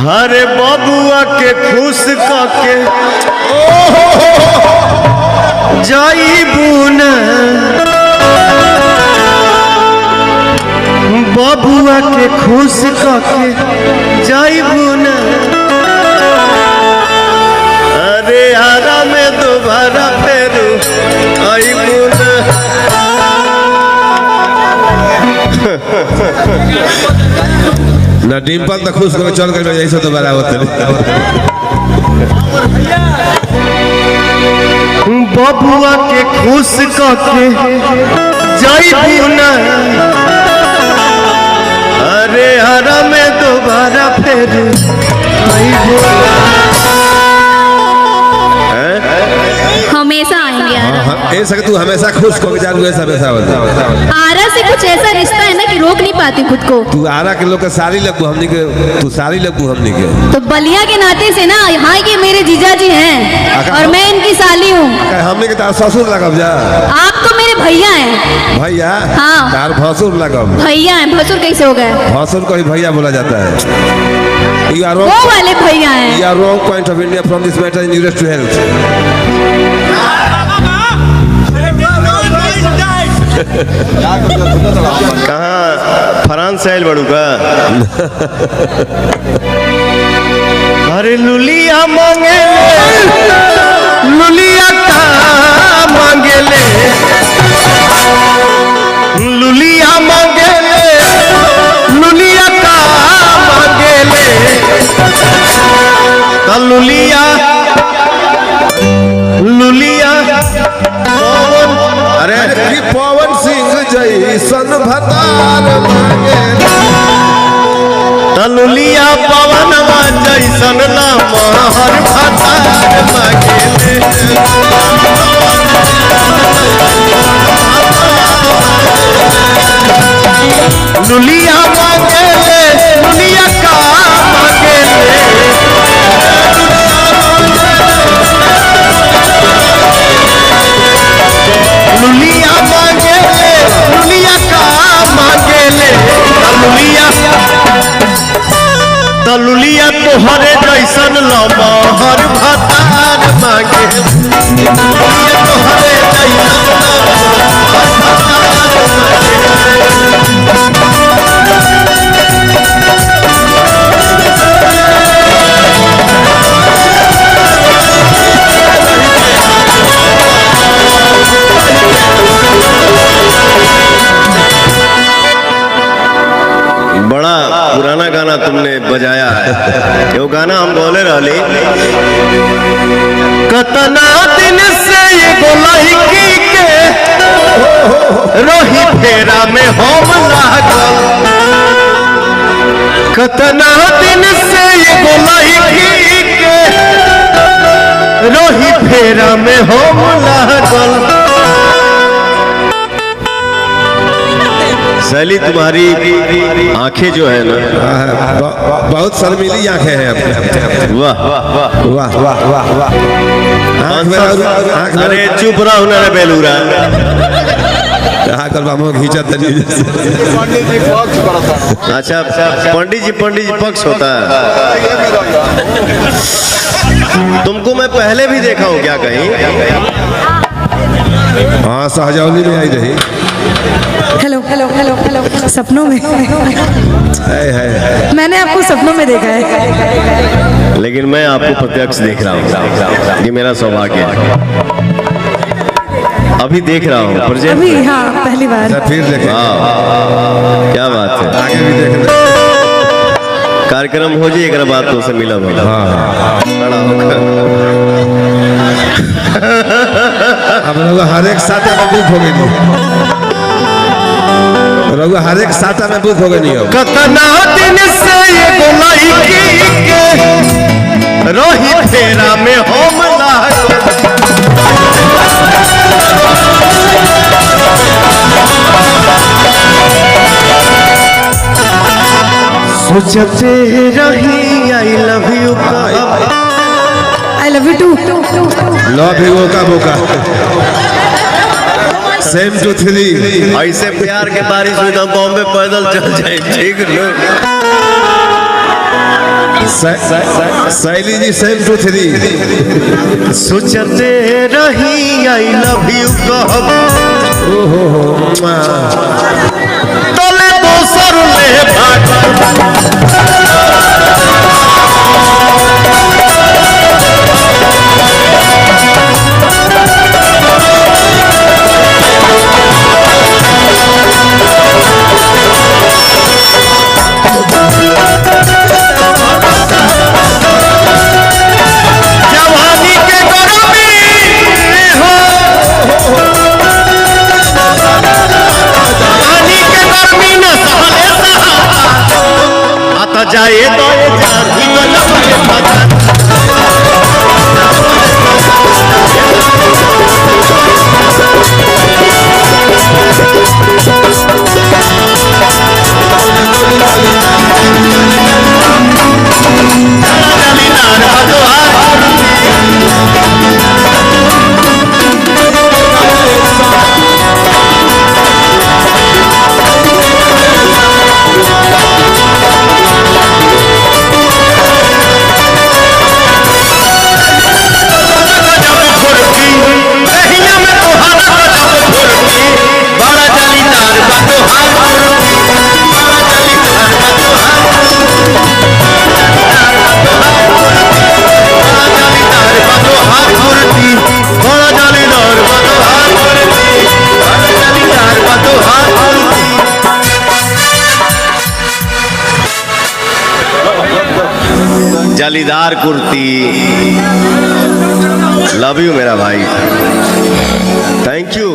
हरे बबुआ के खुश करके जाइबू न बबुआ के खुश करके जाइबू न अरे आरा में दोबारा फेरू आइबू न ना डिम्पल तो खुश करके चल गए यही से तो बराबर बबुआ के खुश करके जाइबू न अरे हरा में दोबारा फिर आइबू हमेशा आएंगे ऐसा तू हमेशा खुश को जा ऐसा वैसा आरा से कुछ ऐसा रिश्ता है ना कि रोक नहीं पाती खुद को। तू आरा के लोग के सारी लगू हमनी के तू सारी लगू हमनी के तो बलिया के नाते से ना यहाँ के मेरे जीजा जी हैं और मैं इनकी साली हूँ। हमने के तार ससुर लगब जा आप तो मेरे भैया हैं। भैया हाँ तार भसुर लगब भैया हैं। भसुर कैसे हो गए? भसुर को ही भैया बोला जाता है। वो वाले भैया हैं। You are wrong point of India from this matter in nearest to health. कहाँ फ्रांस से बड़ू का अरे लुलिया मांगे लुलिया का मांगे ले लुलिया मांगे लुलिया का मांगे ले लुलिया लुलिया अरे पवन सिंह जैसन भतार मांगे तलुलिया पवन जैसन हर भतार मांगे लुलिया मांगे लुलिया का मांगे लुलिया मांगे लुलिया का मांगे ले तलुलिया तोहरे जैसन लमहर भतार मांगे तोहरे बड़ा पुराना गाना तुमने बजाया है। वो गाना हम बोले रहली कतना दिन से ये लड़की के रोही फेरा में हम लागल कतना दिन से ये लड़की के रोही फेरा में हम लागल शैली तुम्हारी आंखें जो है ना बहुत शर्मीली आंखें हैं अपने वाह वाह वाह वाह वाह अरे चुप रहो ना रे बेलूरा अच्छा पंडित जी पक्ष होता है। तुमको मैं पहले भी देखा हूँ क्या कहीं? हाँ सहजौली में आई रही। हेलो हेलो हेलो हेलो सपनों में है। मैंने आपको सपनों में देखा है लेकिन मैं आपको प्रत्यक्ष देख रहा हूँ। ये मेरा सौभाग्य है। अभी देख रहा हूँ अभी हाँ पहली बार फिर देखें। क्या बात है। आगे भी देख कार्यक्रम हो जाए एक बात तो से मिला खड़ा होकर अब हर एक साथ में बुक हो गई रघु हर एक साता में बुक हो गई नहीं कतना दिन से ये लड़की के रोही फेरा में हम सोचते रही I love you I love you too love you का बोका सेम टू थ्री ऐसे प्यार के बारिश हुई तो बॉम्बे पैदल चल जाए ठीक लोग शैली जी सेम टू थ्री सोचते रही आई लव यू कहब तले दोसर ले भाग जाए तो जाती जालीदार कुर्ती। लव यू मेरा भाई, थैंक यू।